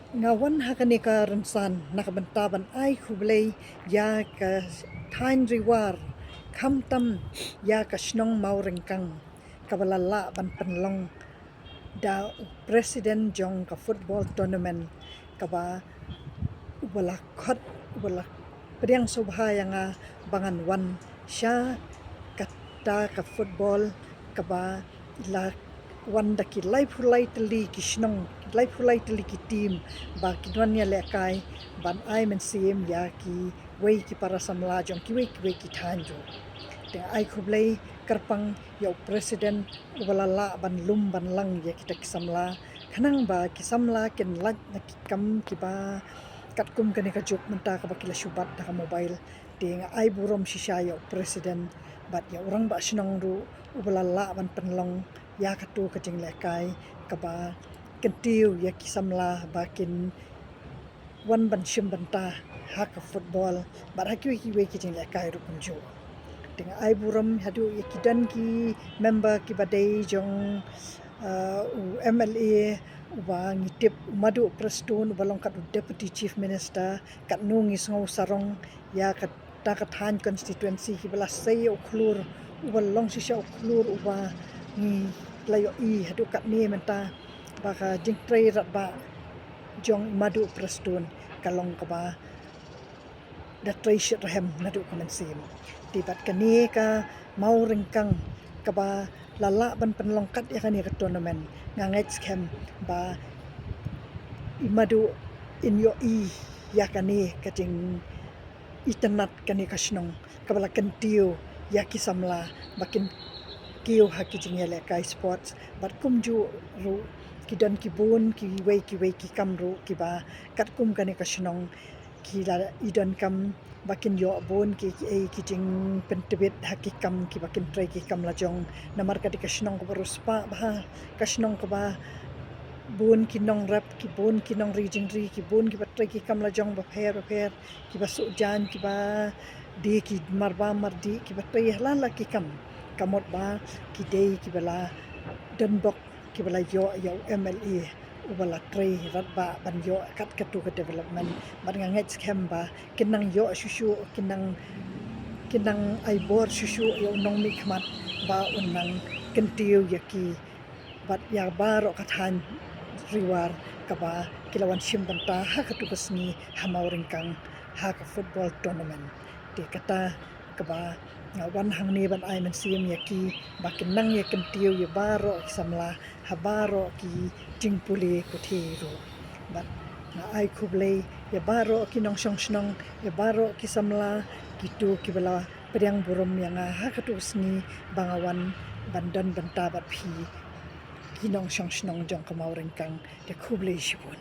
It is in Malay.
ngawan hakanika rensan nakabantaban ay kublay ya ka tain riwar kamtam ya ka snong maurengkang kabalala ban penlong da presiden jong ka football tournament kaba ubala khot ubala priang subhaya nga bangan wan sya kata ka football kaba ila wanda ki life hulai tali ki snong life hulai tali ki team ba ki duanya lekai ban ai men sim ya ki wei ki para samla jong ki wei ki thanjo te ai khublei karpang yo president ubala la ban lum ban lang ya ki tak samla khanang ba ki samla ken lat na ki kam ki ba kat kum kani ka juk menta ka bakila shubat da ka mobile ting ai burom shisha yo president bat ya orang ba sinong ru ubala la ban penlong ya ka tu ka jing lekai ka ba kentiu ya ki samla bakin wan ban shim banta ha ka football ba ha ki we ki jing lekai ru kunjo ting ai burom hadu ya ki dan ki member ki badai jong MLA uba ngitip madu prestun balong kat deputy chief minister kat nungi sngau sarong ya kat ta kat han constituency ki bala sei uklur uba long sisha uklur uba ni layo I hadu kat ni menta baka jingtrei rat ba jong madu prestun kalong ka ba da trei shit rahem nadu komensim tibat kani ka mau rengkang ka ba lala ban penlongkat ya kani ka tournament ngangai scam ba imadu in yo I ya kani kating itanat kani kasnong kabala kentiu ya kisamla bakin kiu haki jingele kai sports bat kumju ru kidan kibun ki wei ki kamru ki ba kat kum kani kasnong ki la idan kam bakin yo bon ki ki jing pentebit haki kam ki bakin trai ki kam la jong namar ka kasnong ko ruspa ba kasnong ko ba bun ki nong rap ki bun ki nong rijing ri ki bun ki batrai ki kam la jong ba pher ki ba su jan ki ba di ki marba mardi ki batrai halala ki kam kamot ba ki dei ki bala denbok ki bala yo MLA ubala trai rat ba ban yo kat katu ka development ban ngangai scam ba kinang yo shushu kinang ai bor shushu yo nong mi khmat ba unang kentiu yaki bat ya baro kathan riwar kaba kilawan shimbanta ha katubasni hamauringkang ha ka football tournament ti kata kaba wan hangni ban ai man sim yaki bakin nang ya kentiu ya baro samla habaro ki jingpuli kuthiru bat na ai khublei ya baro ki nong shnong ya baro ki samla kitu ki bala priang burom yang ha katubasni bangawan bandan banta bat phi kinong shnong jong kamauringkang de khublei shibun